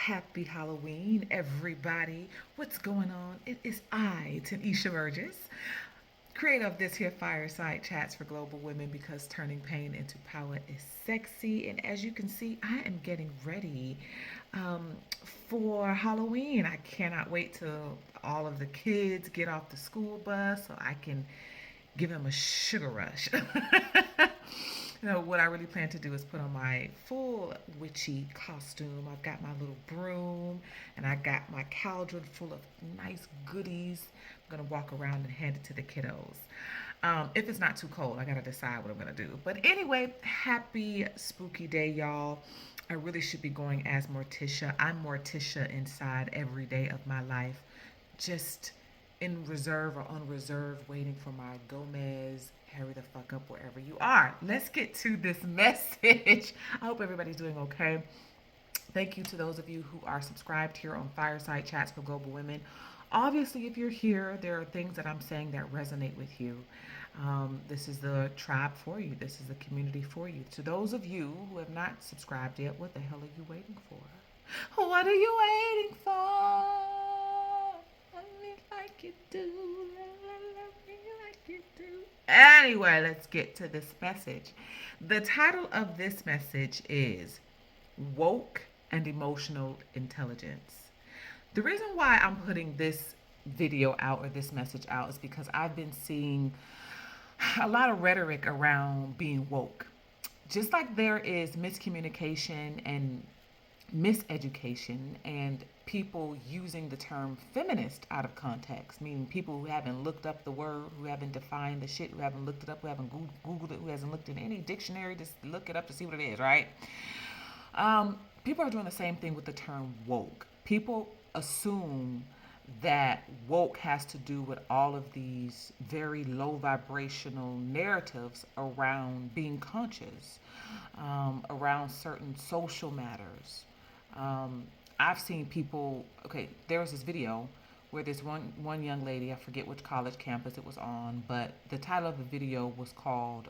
Happy Halloween, everybody. What's going on? It is I, timmeshaburgess, creator of this here fireside chats for global women because turning pain into power is sexy. And as you can see, I am getting ready um, for Halloween. I cannot wait till all of the kids get off the school bus so I can give them a sugar rush. What I really plan to do is put on my full witchy costume. I've got my little broom and I got my cauldron full of nice goodies. I'm going to walk around and hand it to the kiddos. If it's not too cold, I got to decide what I'm going to do. But anyway, happy spooky day, y'all. I really should be going as Morticia. I'm Morticia inside every day of my life. Just in reserve or unreserved, waiting for my Gomez. Hurry the fuck up wherever you are. Let's get to this message. I hope everybody's doing okay. Thank you to those of you who are subscribed here on Fireside Chats for Global Women. Obviously, if you're here, there are things that I'm saying that resonate with you. This is the tribe for you. This is the community for you. To those of you who have not subscribed yet, what the hell are you waiting for? What are you waiting for? Love me like you do. Love me like you do. Anyway, let's get to this message. The title of this message is Woke and Emotional Intelligence. The reason why I'm putting this video out or this message out is because I've been seeing a lot of rhetoric around being woke. Just like there is miscommunication and miseducation and people using the term feminist out of context, meaning people who haven't looked up the word, who haven't defined the shit, who haven't looked it up, who haven't Googled it, who hasn't looked in any dictionary, just look it up to see what it is, right? People are doing the same thing with the term woke. People assume that woke has to do with all of these very low vibrational narratives around being conscious, around certain social matters. I've seen people, okay, there was this video where this one young lady, I forget which college campus it was on, but the title of the video was called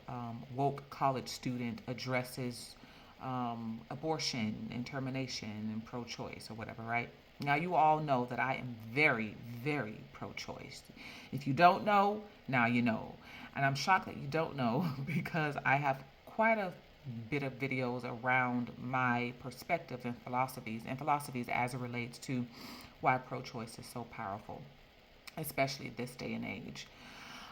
Woke College Student Addresses Abortion and Termination and Pro-Choice or whatever, right? Now, you all know that I am very, very pro-choice. If you don't know, now you know. And I'm shocked that you don't know because I have quite a bit of videos around my perspective and philosophies as it relates to why pro-choice is so powerful, especially this day and age.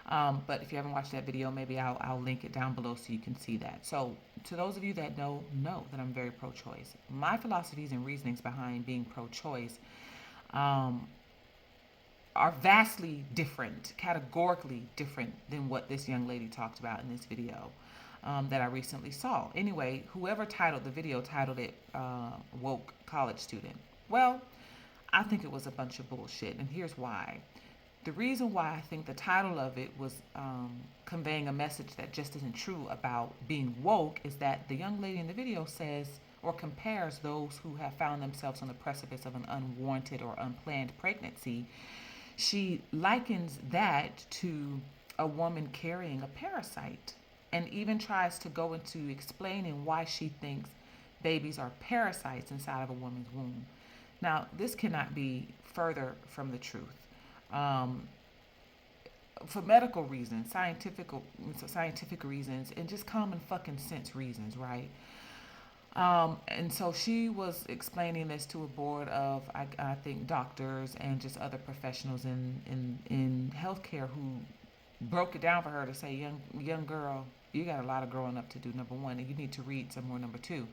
But if you haven't watched that video, maybe I'll link it down below so you can see that. So to those of you that know that I'm very pro-choice. My philosophies and reasonings behind being pro-choice are vastly different, categorically different than what this young lady talked about in this video that I recently saw. Anyway, whoever titled the video titled it Woke College Student. Well, I think it was a bunch of bullshit, and here's why. The reason why I think the title of it was conveying a message that just isn't true about being woke is that the young lady in the video says or compares those who have found themselves on the precipice of an unwanted or unplanned pregnancy. She likens that to a woman carrying a parasite and even tries to go into explaining why she thinks babies are parasites inside of a woman's womb. Now, this cannot be further from the truth. For medical reasons, scientific reasons, and just common fucking sense reasons, right? And so she was explaining this to a board of, I think, doctors and just other professionals in healthcare who broke it down for her to say, young girl, you got a lot of growing up to do, number one, and you need to read some more, number two.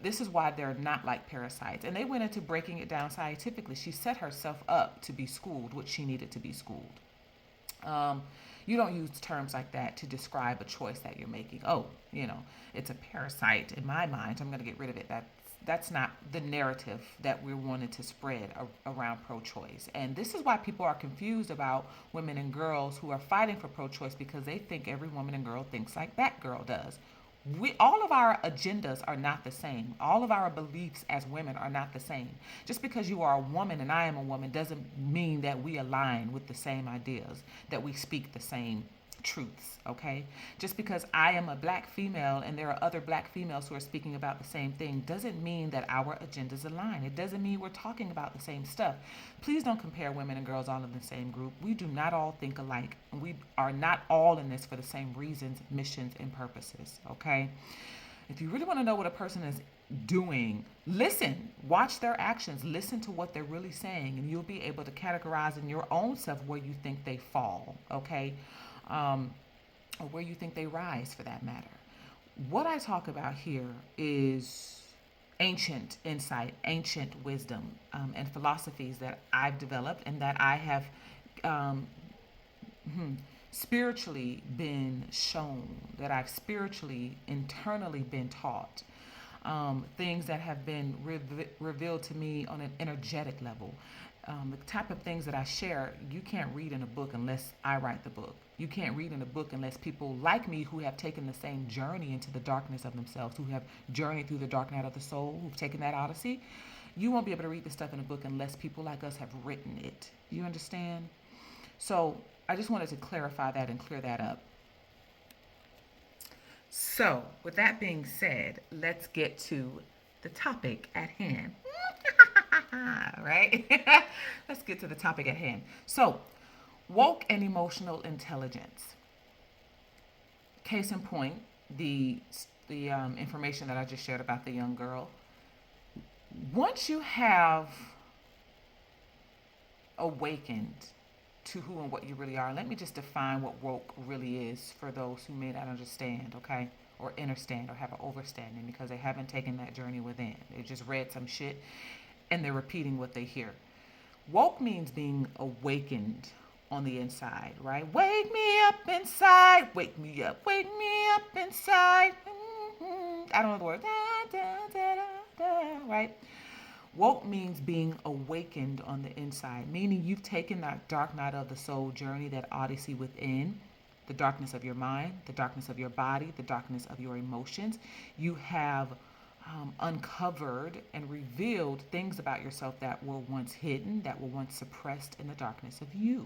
This is why they're not like parasites. And they went into breaking it down scientifically. She set herself up to be schooled, what she needed to be schooled. You don't use terms like that to describe a choice that you're making. Oh, it's a parasite in my mind, so I'm going to get rid of it. That's not the narrative that we're wanting to spread around pro-choice. And this is why people are confused about women and girls who are fighting for pro-choice, because they think every woman and girl thinks like that girl does. All of our agendas are not the same. All of our beliefs as women are not the same. Just because you are a woman and I am a woman doesn't mean that we align with the same ideas, that we speak the same truths, okay? Just because I am a black female and there are other black females who are speaking about the same thing doesn't mean that our agendas align. It doesn't mean we're talking about the same stuff. Please don't compare women and girls all in the same group. We do not all think alike. We are not all in this for the same reasons, missions, and purposes, okay? If you really want to know what a person is doing, listen, watch their actions, listen to what they're really saying, and you'll be able to categorize in your own self where you think they fall, okay? Or where you think they rise for that matter. What I talk about here is ancient insight, ancient wisdom, and philosophies that I've developed and that I have um, spiritually been shown, that I've spiritually, internally been taught. Things that have been revealed to me on an energetic level. The type of things that I share, you can't read in a book unless I write the book. You can't read in a book unless people like me who have taken the same journey into the darkness of themselves, who have journeyed through the dark night of the soul, who've taken that odyssey. You won't be able to read the stuff in a book unless people like us have written it. You understand? So I just wanted to clarify that and clear that up. So, with that being said, let's get to the topic at hand. Right? Let's get to the topic at hand. So, woke and emotional intelligence. Case in point, the information that I just shared about the young girl. Once you have awakened to who and what you really are, let me just define what woke really is for those who may not understand, okay? Or understand or have an overstanding because they haven't taken that journey within. They just read some shit and they're repeating what they hear. Woke means being awakened on the inside, right? Wake me up inside, wake me up inside. I don't know the word. Da, da, da, da, right? Woke means being awakened on the inside, meaning you've taken that dark night of the soul journey, that odyssey within, the darkness of your mind, the darkness of your body, the darkness of your emotions. You have uncovered and revealed things about yourself that were once hidden, that were once suppressed in the darkness of you.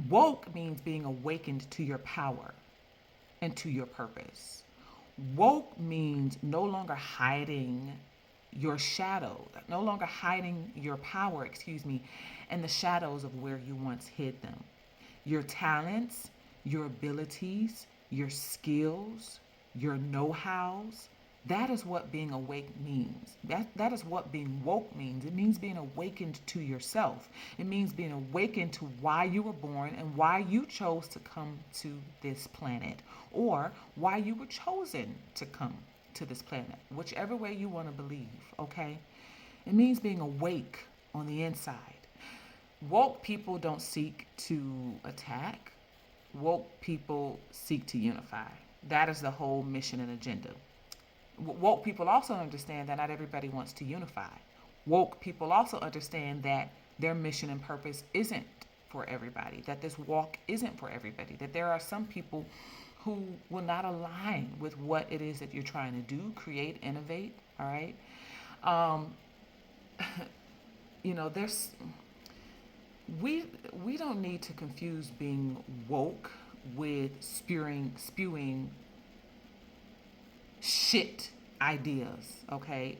Woke means being awakened to your power and to your purpose. Woke means no longer hiding your shadow, no longer hiding your power, and the shadows of where you once hid them. Your talents, your abilities, your skills, your know-hows, that is what being awake means. That is what being woke means. It means being awakened to yourself. It means being awakened to why you were born and why you chose to come to this planet, or why you were chosen to come to this planet, whichever way you want to believe, okay? It means being awake on the inside. Woke people don't seek to attack. Woke people seek to unify. That is the whole mission and agenda. Woke people also understand that not everybody wants to unify. Woke people also understand that their mission and purpose isn't for everybody, that this walk isn't for everybody, that there are some people who will not align with what it is that you're trying to do, create, innovate, all right? Um, there's we don't need to confuse being woke with spewing shit ideas, okay?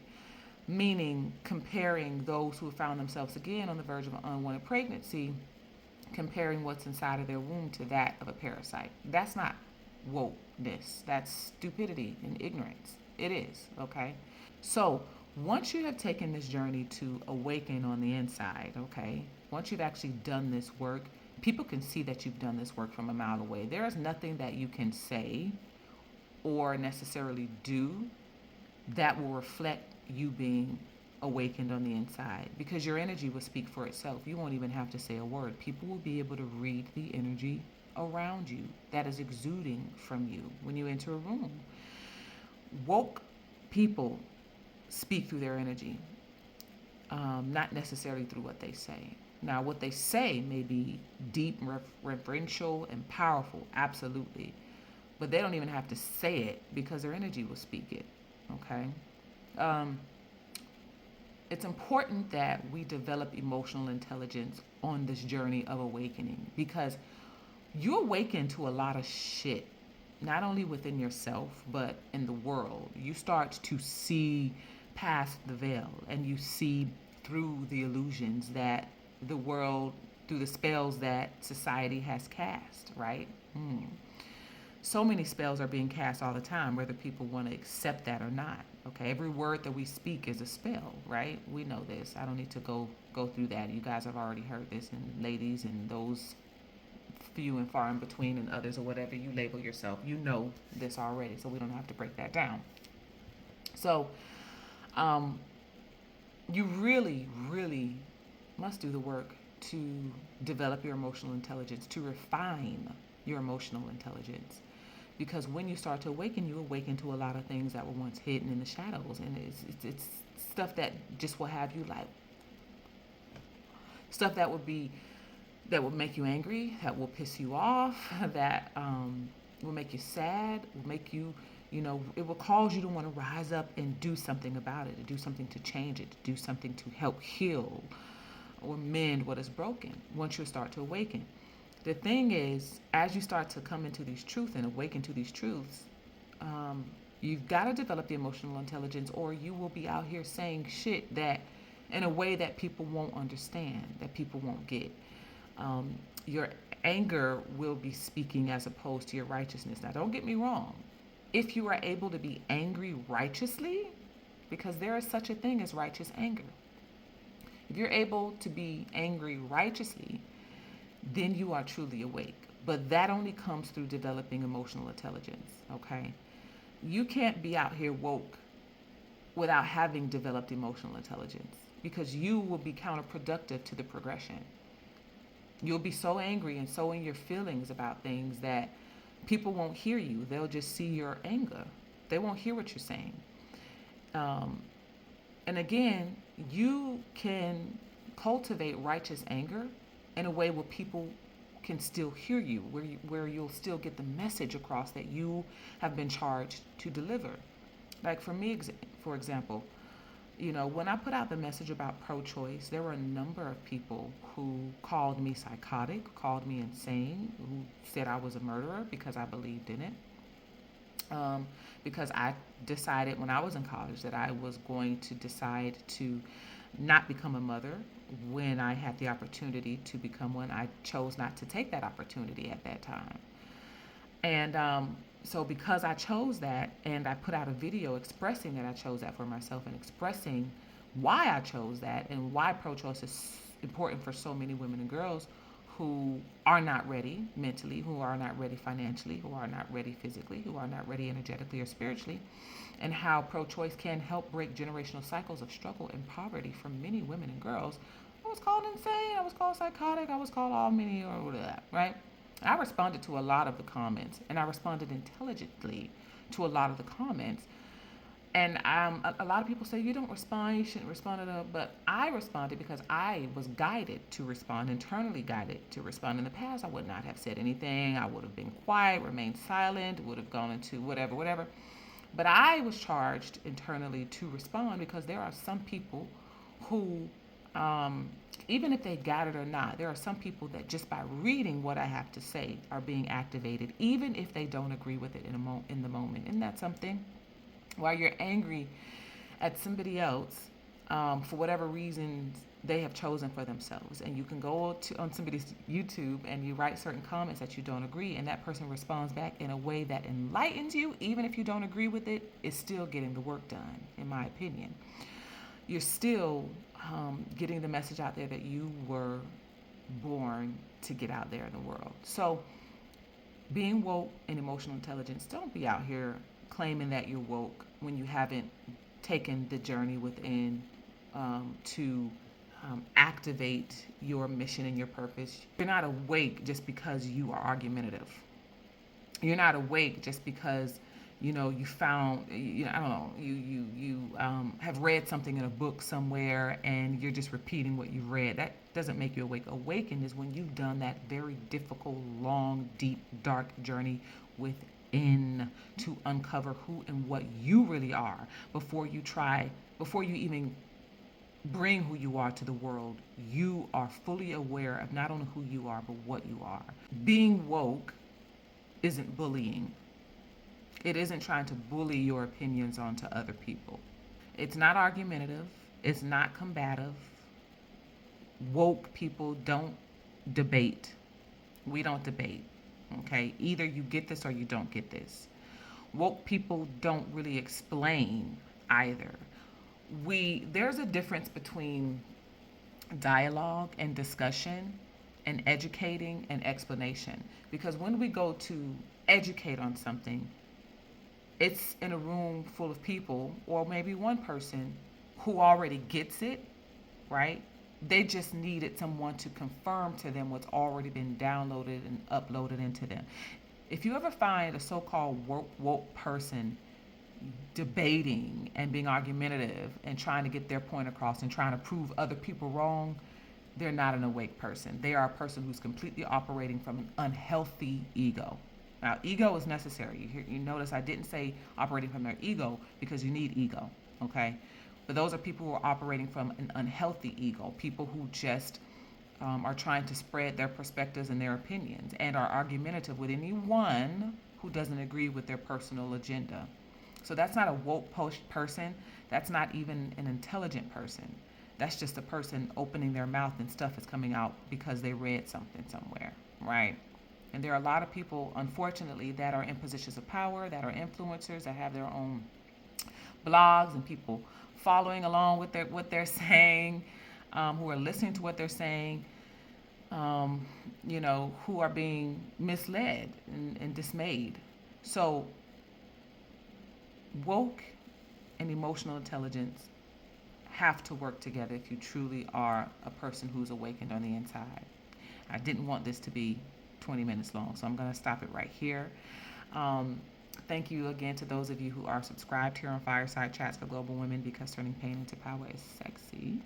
Meaning comparing those who have found themselves again on the verge of an unwanted pregnancy, comparing what's inside of their womb to that of a parasite. That's not wokeness. That's stupidity and ignorance. It is, okay? So once you have taken this journey to awaken on the inside, okay, once you've actually done this work, people can see that you've done this work from a mile away. There is nothing that you can say or necessarily do that will reflect you being awakened on the inside, because your energy will speak for itself. You won't even have to say a word. People will be able to read the energy around you that is exuding from you when you enter a room. Woke people speak through their energy, not necessarily through what they say. Now, what they say may be deep, reverential, and powerful, absolutely. But they don't even have to say it because their energy will speak it, okay? It's important that we develop emotional intelligence on this journey of awakening, because you awaken to a lot of shit, not only within yourself, but in the world. You start to see past the veil and you see through the illusions that the world, through the spells that society has cast, right? So many spells are being cast all the time, whether people want to accept that or not. Okay, every word that we speak is a spell, right? We know this. I don't need to go through that. You guys have already heard this, and ladies and those few and far in between and others or whatever you label yourself, you know this already, so we don't have to break that down. So, um, you really, really must do the work to develop your emotional intelligence, to refine your emotional intelligence. Because when you start to awaken to a lot of things that were once hidden in the shadows. And it's stuff that just will have you like, stuff that will make you angry, that will piss you off, that will make you sad, will make you, it will cause you to want to rise up and do something about it, to do something to change it, to do something to help heal or mend what is broken once you start to awaken. The thing is, as you start to come into these truths and awaken to these truths, you've got to develop the emotional intelligence, or you will be out here saying shit that in a way that people won't understand, that people won't get. Your anger will be speaking as opposed to your righteousness. Now, don't get me wrong. If you are able to be angry righteously, because there is such a thing as righteous anger, if you're able to be angry righteously, then you are truly awake. But that only comes through developing emotional intelligence, okay? You can't be out here woke without having developed emotional intelligence, because you will be counterproductive to the progression. You'll be so angry and so in your feelings about things that people won't hear you. They'll just see your anger. They won't hear what you're saying. Um, and again, you can cultivate righteous anger in a way where people can still hear you, where you'll still get the message across that you have been charged to deliver. Like for me, for example, when I put out the message about pro-choice, there were a number of people who called me psychotic, called me insane, who said I was a murderer because I believed in it. Because I decided when I was in college that I was going to decide to not become a mother when I had the opportunity to become one. I chose not to take that opportunity at that time. And so because I chose that, and I put out a video expressing that I chose that for myself and expressing why I chose that and why pro-choice is important for so many women and girls who are not ready mentally, who are not ready financially, who are not ready physically, who are not ready energetically or spiritually, and how pro-choice can help break generational cycles of struggle and poverty for many women and girls. I was called insane, I was called psychotic, I was called all many or whatever, right? I responded to a lot of the comments, and I responded intelligently to a lot of the comments. And a lot of people say you don't respond, you shouldn't respond to them, but I responded because I was guided to respond, internally guided to respond. In the past, I would not have said anything. I would have been quiet, remained silent, would have gone into whatever. But I was charged internally to respond because there are some people who, even if they got it or not, there are some people that just by reading what I have to say are being activated, even if they don't agree with it in the moment. Isn't that something? While you're angry at somebody else, for whatever reasons they have chosen for themselves, and you can go on somebody's YouTube and you write certain comments that you don't agree, and that person responds back in a way that enlightens you, even if you don't agree with it, is still getting the work done, in my opinion. You're still getting the message out there that you were born to get out there in the world. So being woke and emotional intelligence, don't be out here claiming that you're woke when you haven't taken the journey within to activate your mission and your purpose. You're not awake just because you are argumentative. You're not awake just because you found, I don't know, you have read something in a book somewhere and you're just repeating what you've read. That doesn't make you awake. Awakened is when you've done that very difficult, long, deep, dark journey within to uncover who and what you really are before you even bring who you are to the world, you are fully aware of not only who you are, but what you are. Being woke isn't bullying. It isn't trying to bully your opinions onto other people. It's not argumentative. It's not combative. Woke people don't debate. We don't debate. Okay? Either you get this or you don't get this. Woke people don't really explain either. There's a difference between dialogue and discussion and educating and explanation, because when we go to educate on something, it's in a room full of people, or maybe one person who already gets it, right? They just needed someone to confirm to them what's already been downloaded and uploaded into them. If you ever find a so-called woke person debating and being argumentative and trying to get their point across and trying to prove other people wrong, they're not an awake person. They are a person who's completely operating from an unhealthy ego. Now, ego is necessary. You notice I didn't say operating from their ego, because you need ego, okay? But those are people who are operating from an unhealthy ego, people who just are trying to spread their perspectives and their opinions and are argumentative with anyone who doesn't agree with their personal agenda. So that's not a woke person. That's not even an intelligent person. That's just a person opening their mouth and stuff is coming out because they read something somewhere, right? And there are a lot of people, unfortunately, that are in positions of power, that are influencers, that have their own blogs and people following along with what they're saying, who are listening to what they're saying, who are being misled and dismayed. So, woke and emotional intelligence have to work together if you truly are a person who's awakened on the inside. I didn't want this to be 20 minutes long, so I'm going to stop it right here. Thank you again to those of you who are subscribed here on Fireside Chats for Global Women, because turning pain into power is sexy.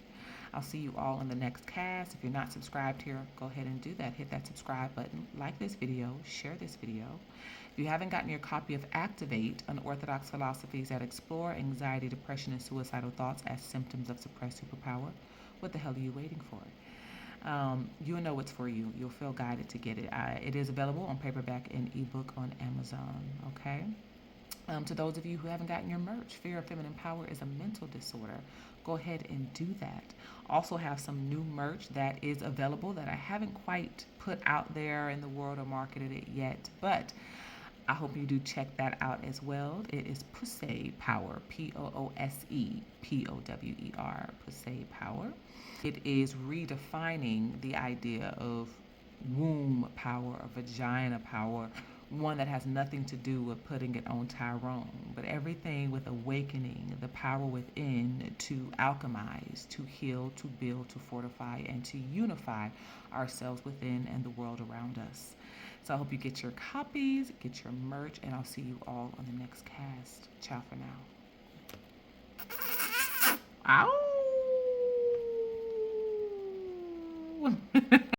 I'll see you all in the next cast. If you're not subscribed here, go ahead and do that. Hit that subscribe button, like this video, share this video. If you haven't gotten your copy of Activate, Unorthodox Philosophies that explore anxiety, depression, and suicidal thoughts as symptoms of suppressed superpower, what the hell are you waiting for? You'll know it's for you. You'll feel guided to get it. It is available on paperback and ebook on Amazon. Okay. To those of you who haven't gotten your merch, Fear of Feminine Power is a mental disorder. Go ahead and do that. Also have some new merch that is available that I haven't quite put out there in the world or marketed it yet, but I hope you do check that out as well. It is Pussy Power, POOSEPOWER, Pussy Power. It is redefining the idea of womb power or vagina power, one that has nothing to do with putting it on Tyrone, but everything with awakening the power within to alchemize, to heal, to build, to fortify, and to unify ourselves within and the world around us. So I hope you get your copies, get your merch, and I'll see you all on the next cast. Ciao for now. Ow!